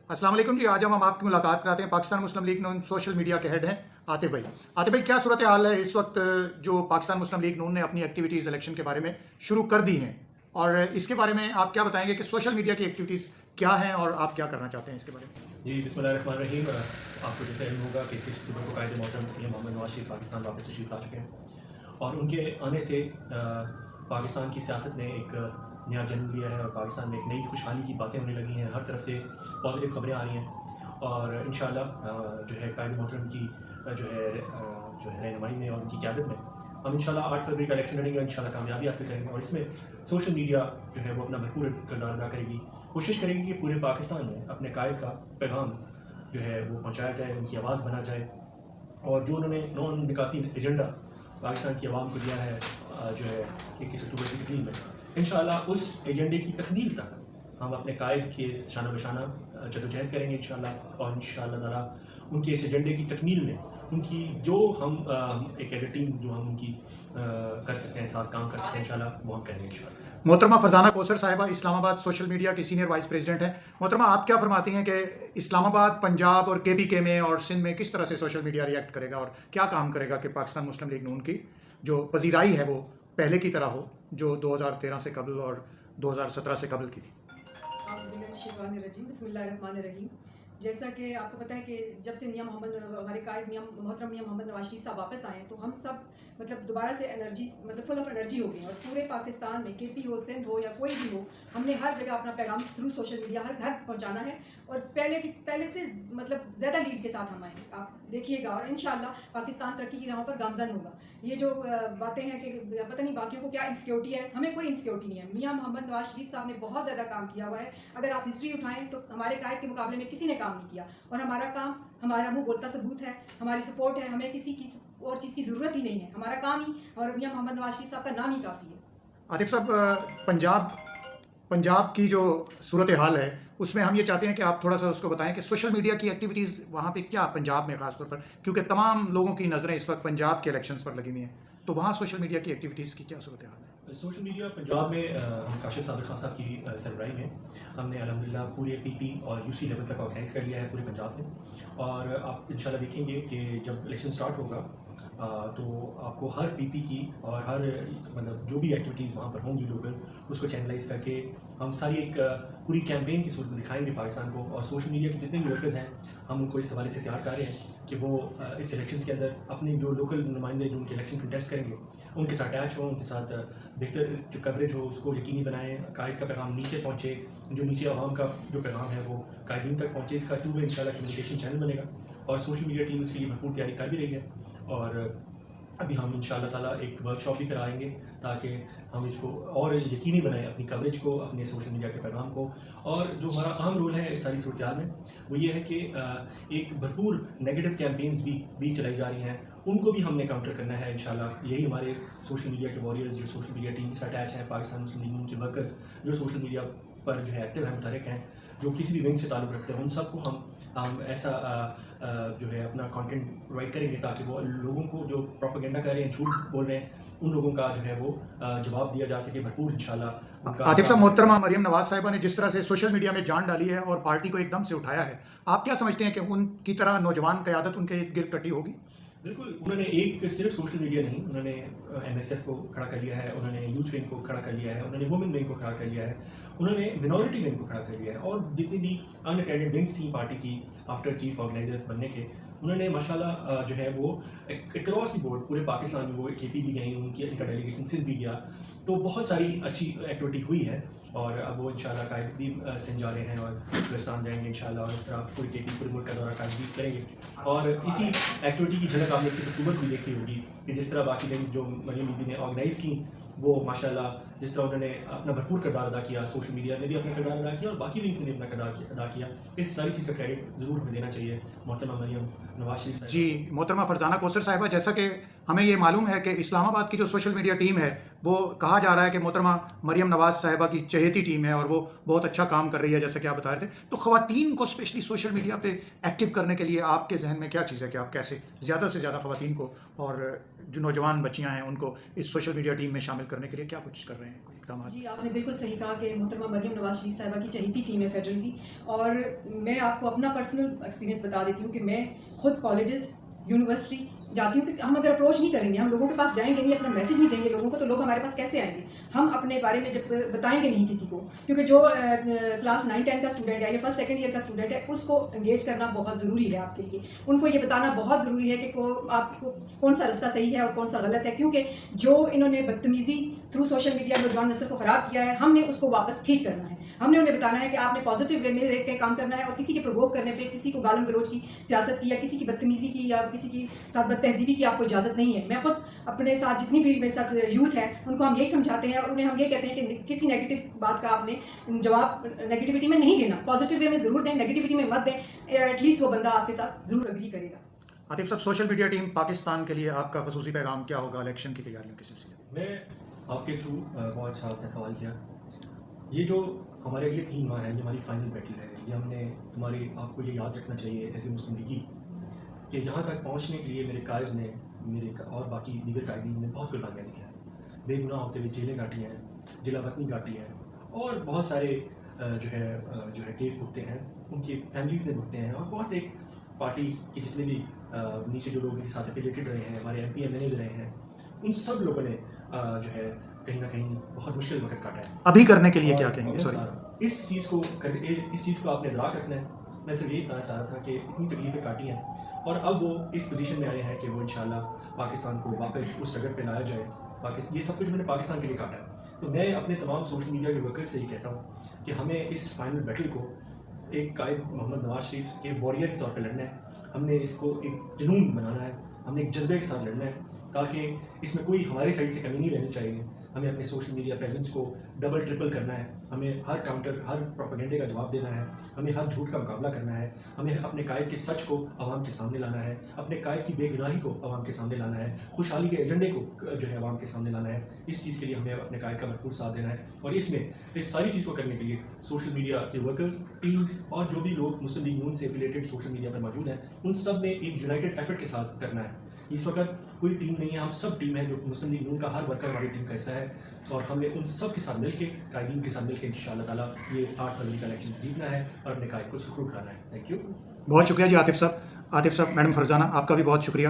अस्सलाम वालेकुम जी। आज हम आपकी मुलाकात कराते हैं पाकिस्तान मुस्लिम लीग नून सोशल मीडिया के हेड हैं आतिफ भाई। आतिफ भाई, क्या सूरत हाल है इस वक्त जो पाकिस्तान मुस्लिम लीग नून ने अपनी एक्टिविटीज़ इलेक्शन के बारे में शुरू कर दी हैं, और इसके बारे में आप क्या बताएंगे कि सोशल मीडिया की एक्टिविटीज़ क्या हैं और आप क्या करना चाहते हैं इसके बारे में? जी, बिस्मिल्लाहिर्रहमानिर्रहीम। आपको जैसे इल्म होगा कि 21 अक्टूबर को कायद मोहतरम ये मोहम्मद नवाज शरीफ पाकिस्तान वापस तशरीफ ला चुके हैं और उनके आने से पाकिस्तान की सियासत ने एक नया जन्म लिया है और पाकिस्तान में एक नई खुशहाली की बातें होने लगी हैं। हर तरफ से पॉजिटिव खबरें आ रही हैं और इंशाल्लाह जो है कायद मोहतरम की जो है रहनुमाई में और उनकी क़यादत में हम इंशाल्लाह 8 फरवरी का इलेक्शन लड़ेंगे, इंशाल्लाह कामयाबी हासिल करेंगे और इसमें सोशल मीडिया जो है वो अपना भरपूर किरदार अदा करेगी। कोशिश करेगी कि पूरे पाकिस्तान में अपने कायद का पैगाम जो है वो पहुंचाया जाए, उनकी आवाज़ बना जाए और जो उन्होंने नॉन निकाती एजेंडा पाकिस्तान की आवाम को दिया है जो है 21 अक्टूबर की तकरीर में, इंशाल्लाह उस एजेंडे की तकमील तक हम अपने कायद के शाना बशाना जदोजहद करेंगे इंशाल्लाह। और इंशाल्लाह ताला उनके इस एजेंडे की तकमील में उनकी जो हम एक एज ए टीम जो हम उनकी कर सकते हैं, साथ काम कर सकते हैं इंशाल्लाह, वो हम करेंगे इंशाल्लाह। मोहतरमा फरजाना कौसर साहिबा इस्लामाबाद सोशल मीडिया की सीनियर वाइस प्रेसिडेंट हैं। मोहतरमा, आप क्या फरमाती हैं कि इस्लामाबाद, पंजाब और KPK में और सिंध में किस तरह से सोशल मीडिया रिएक्ट करेगा और क्या काम करेगा कि पाकिस्तान मुस्लिम लीग नून की जो पजीराई है वो पहले की तरह हो जो 2013 से कबल और 2017 से कबल की थी? बिस्मिल्लाहिर्रहमानिर्रहीम। जैसा कि आपको पता है कि जब से हमारे कायद मोहतरम मियां मोहम्मद नवाज शरीफ साहब वापस आए हैं तो हम सब दोबारा से एनर्जी फुल ऑफ एनर्जी हो गई और पूरे पाकिस्तान में KP हो, सिंध हो या कोई भी हो, हमने हर जगह अपना पैगाम थ्रू सोशल मीडिया हर घर पहुंचाना है और पहले से ज़्यादा लीड के साथ हम आएंगे, आप देखिएगा और इंशाल्लाह पाकिस्तान तरक्की की राहों पर गामजन होगा। ये जो बातें हैं कि पता नहीं बाकियों को क्या इंसिक्योरिटी है, हमें कोई इंसिक्योरिटी नहीं है। मियां मोहम्मद नवाज शरीफ साहब ने बहुत ज़्यादा काम किया हुआ है। अगर आप हिस्ट्री उठाएं तो हमारे कायद के मुकाबले में किसी ने काम नहीं किया और हमारा काम हमारा मुंह बोलता सबूत है, हमारी सपोर्ट है, हमें किसी की और चीज़ की ज़रूरत ही नहीं है। हमारा काम ही और मियां मोहम्मद नवाज शरीफ साहब का नाम ही काफ़ी है। आतिफ साहब, पंजाब की जो सूरत हाल है उसमें हम ये चाहते हैं कि आप थोड़ा सा उसको बताएं कि सोशल मीडिया की एक्टिविटीज़ वहाँ पे क्या पंजाब में ख़ास तौर पर, क्योंकि तमाम लोगों की नज़रें इस वक्त पंजाब के इलेक्शंस पर लगी हुई हैं, तो वहाँ सोशल मीडिया की एक्टिविटीज़ की क्या सूरत हाल है? सोशल मीडिया पंजाब में हम काशिफ साबिर खान साहब की सरबराही में हमने अल्हम्दुलिल्लाह पूरे PP और UC लेवल तक ऑर्गेनाइज़ कर लिया है पूरे पंजाब में और आप इंशाल्लाह देखेंगे कि जब इलेक्शन स्टार्ट होगा तो आपको हर PP की और हर जो भी एक्टिविटीज़ वहाँ पर होंगी लोकल, उसको चैनलाइज करके हम सारी एक पूरी कैंपेन की सूरत में दिखाएंगे पाकिस्तान को। और सोशल मीडिया के जितने भी वर्कर्स हैं हम उनको इस हवाले से तैयार कर रहे हैं कि वो इस इलेक्शन के अंदर अपने जो लोकल नुमाइंदे जो उनके इलेक्शन कंटेस्ट करेंगे उनके साथ अटैच हों, उनके साथ बेहतर जो कवरेज हो उसको यकीनी बनाएं, कायद का पैगाम नीचे पहुँचे, जो नीचे आवाम का जो पैगाम है वो कायदीन तक पहुँचे। इसका चूँकि इंशाल्लाह कम्युनिकेशन चैनल बनेगा और सोशल मीडिया टीम इसके लिए भरपूर तैयारी कर भी रही है और अभी हम इंशाल्लाह ताला एक वर्कशॉप भी कराएंगे ताकि हम इसको और यकीनी बनाएं अपनी कवरेज को, अपने सोशल मीडिया के पैगाम को। और जो हमारा अहम रोल है इस सारी सूरत में वो ये है कि एक भरपूर नेगेटिव कैंपेन्स भी चलाई जा रही हैं, उनको भी हमने काउंटर करना है इंशाल्लाह। यही हमारे सोशल मीडिया के वॉरियर्स जो सोशल मीडिया टीम से अटैच हैं, पाकिस्तान मुस्लिम लीग नून के वर्कर्स जो सोशल मीडिया पर जो है एक्टिव हैं, मुतहरिक हैं, जो किसी भी विंग से ताल्लुक़ रखते हैं, उन सबको हम ऐसा जो है अपना कंटेंट प्रोवाइड करेंगे ताकि वो लोगों को जो प्रोपेगेंडा कर रहे हैं, झूठ बोल रहे हैं, उन लोगों का जो है वो जवाब दिया जा सके भरपूर इंशाल्लाह। आतिफ साहब, मोहतरमा मरियम नवाज साहिबा ने जिस तरह से सोशल मीडिया में जान डाली है और पार्टी को एकदम से उठाया है, आप क्या समझते हैं कि उनकी तरह नौजवान क़यादत उनके इर्द गिर्द इकट्ठी होगी? बिल्कुल, उन्होंने एक सिर्फ सोशल मीडिया नहीं, उन्होंने MSF को खड़ा कर लिया है, उन्होंने यूथ विंग को खड़ा कर लिया है, उन्होंने वुमेन विंग को खड़ा कर लिया है, उन्होंने मिनॉरिटी विंग को खड़ा कर लिया है और जितनी भी अनअटेंडेड विंग्स थी पार्टी की आफ्टर चीफ ऑर्गेनाइजर बनने के, उन्होंने माशाल्लाह जो है वो अक्रॉस दी बोर्ड पूरे पाकिस्तान में वो KP भी गई, उनका डेलीगेशन सिंध भी गया, तो बहुत सारी अच्छी एक्टिविटी हुई है और अब वो इंशाल्लाह कायद भी सिंध जा रहे हैं और बलुचिस्तान जाएंगे इंशाल्लाह और इस तरह पूरी KP पूरे मुल्क का दौरा कायद भी करेंगे। और इसी एक्टिविटी की झलक आपने 21 अक्टूबर को भी देखी होगी कि जिस तरह बाकी विंग्स जो मरियम बीबी ने ऑर्गेनाइज़ की वो माशाल्लाह जिस तरह उन्होंने अपना भरपूर किरदार अदा किया, सोशल मीडिया ने भी अपना किरदार अदा किया और बाकी विंग्स ने भी अपना किरदार अदा किया। इस सारी चीज़ का क्रेडिट ज़रूर हमें देना चाहिए मोहतरमा मरियम नवाज शरीफ साहब। जी, मोहतरमा फरजाना कौसर साहिबा, जैसा कि हमें ये मालूम है कि इस्लामाबाद की जो सोशल मीडिया टीम है वो कहा जा रहा है कि मोहतरमा मरियम नवाज साहिबा की चहेती टीम है और वो बहुत अच्छा काम कर रही है जैसा कि आप बता रहे थे, तो ख़वातीन को स्पेशली सोशल मीडिया पे एक्टिव करने के लिए आपके जहन में क्या चीज़ है कि आप कैसे ज़्यादा से ज़्यादा ख़वातीन को और जो नौजवान बच्चियाँ हैं उनको इस सोशल मीडिया टीम में शामिल करने के लिए क्या कुछ कर रहे हैं? कोई اقدامات؟ جی آپ نے بالکل صحیح کہا کہ محترمہ مریم نواز شریف صاحبہ کی چہیتی ٹیم ہے فیڈرل کی، اور میں آپ کو اپنا پرسنل ایکسپیرینس بتا دیتی ہوں کہ میں خود کالجز یونیورسٹی جاتی ہوں، کیونکہ ہم اگر اپروچ نہیں کریں گے، ہم لوگوں کے پاس جائیں گے نہیں، اپنا میسج نہیں دیں گے لوگوں کو، تو لوگ ہمارے پاس کیسے آئیں گے؟ ہم اپنے بارے میں جب بتائیں گے نہیں کسی کو، کیونکہ جو کلاس 9-10 کا اسٹوڈنٹ ہے یا فرسٹ سیکنڈ ایئر کا اسٹوڈنٹ ہے، اس کو انگیج کرنا بہت ضروری ہے آپ کے لیے، ان کو یہ بتانا بہت ضروری ہے کہ آپ کو کون سا رستہ صحیح ہے اور کون سا غلط ہے، کیونکہ جو انہوں نے بدتمیزی تھرو سوشل میڈیا نوجوان نسل کو خراب کیا ہے، ہم نے اس کو واپس ٹھیک کرنا ہے، ہم نے انہیں بتانا ہے کہ آپ نے پازیٹیو وے میں رہ کے کام کرنا ہے، اور کسی کے پرووک کرنے پہ، کسی کو گالم گلوچ کی سیاست کی یا کسی کی بدتمیزی کی یا کسی کی ساتھ بد تہذیبی کی آپ کو اجازت نہیں ہے۔ میں خود اپنے ساتھ جتنی بھی میرے ساتھ یوتھ ہے ان کو ہم یہی سمجھاتے ہیں، اور انہیں ہم یہ کہتے ہیں کہ کسی نیگیٹو بات کا آپ نے جواب نیگیٹیوٹی میں نہیں دینا، پازیٹیو وے میں ضرور دیں، نیگیٹیوٹی میں مت دیں، ایٹ لیسٹ وہ بندہ آپ کے ساتھ ضرور اگری کرے گا۔ عاطف صاحب، سوشل میڈیا ٹیم پاکستان کے لیے آپ کا خصوصی پیغام کیا ہوگا الیکشن کی تیاریوں کے سلسلے میں؟ میں آپ کے تھرو بہت اچھا آپ نے سوال کیا، یہ جو ہمارے اگلے 3 ماہ ہیں یہ ہماری فائنل بیٹل ہے، یہ ہم نے ہماری آپ کو یہ یاد رکھنا چاہیے ایز اے مسلم لیگی کہ یہاں تک پہنچنے کے لیے میرے قائد نے، میرے اور باقی دیگر قائدین نے بہت قربانیاں دی ہیں، بے گناہ ہوتے ہوئے جیلیں کاٹی ہیں، جلا وطنی کاٹی ہے، اور بہت سارے جو ہے کیس بھگتے ہیں، ان کی فیملیز نے بھگتے ہیں، اور بہت ایک پارٹی کے جتنے بھی نیچے جو لوگ میرے ساتھ ایفیلیٹڈ رہے ہیں، ہمارے ایم این اے رہے ہیں، ان سب لوگوں نے جو ہے کہیں نہ کہیں بہت مشکل وقت کاٹا ہے۔ ابھی کرنے کے لیے کیا کہیں گے؟ سوری، اس چیز کو آپ نے ادراک رکھنا ہے۔ میں صرف یہی بتانا چاہ رہا تھا کہ اتنی تکلیفیں کاٹی ہیں، اور اب وہ اس پوزیشن میں آئے ہیں کہ وہ انشاءاللہ پاکستان کو واپس اس ڈگر پہ لایا جائے۔ یہ سب کچھ میں نے پاکستان کے لیے کاٹا ہے، تو میں اپنے تمام سوشل میڈیا کے ورکرز سے یہ کہتا ہوں کہ ہمیں اس فائنل بیٹل کو ایک قائد محمد نواز شریف کے واریر کے طور پہ لڑنا ہے، ہم نے اس کو ایک جنون بنانا ہے، ہم نے ایک جذبے کے ساتھ لڑنا ہے، تاکہ اس میں کوئی ہماری سائڈ سے کمی نہیں رہنی چاہیے۔ ہمیں اپنے سوشل میڈیا پریزنس کو ڈبل ٹرپل کرنا ہے، ہمیں ہر کاؤنٹر، ہر پروپیگنڈے کا جواب دینا ہے، ہمیں ہر جھوٹ کا مقابلہ کرنا ہے، ہمیں اپنے قائد کے سچ کو عوام کے سامنے لانا ہے، اپنے قائد کی بے گناہی کو عوام کے سامنے لانا ہے، خوشحالی کے ایجنڈے کو جو ہے عوام کے سامنے لانا ہے۔ اس چیز کے لیے ہمیں اپنے قائد کا بھرپور ساتھ دینا ہے، اور اس میں اس ساری چیز کو کرنے کے لیے سوشل میڈیا کے ورکرز، ٹیمز اور جو بھی لوگ مسلم لیگ نون سے ایفیلیٹڈ سوشل میڈیا پر موجود ہیں، ان سب نے ایک یونائٹڈ ایفرٹ کے ساتھ کرنا ہے۔ اس وقت کوئی ٹیم نہیں ہے، ہم سب ٹیم ہیں، جو مسلم لیگ نون کا ہر ورکر ہماری ٹیم کا حصہ ہے، اور ہم نے ان سب کے ساتھ مل کے، قائدین کے ساتھ مل کے انشاءاللہ تعالیٰ یہ 8 فروری کا الیکشن جیتنا ہے اور اپنے قائد کو سرخرو کرانا ہے۔ تھینک یو، بہت شکریہ جی عاطف صاحب۔ میڈم فرزانہ، آپ کا بھی بہت شکریہ۔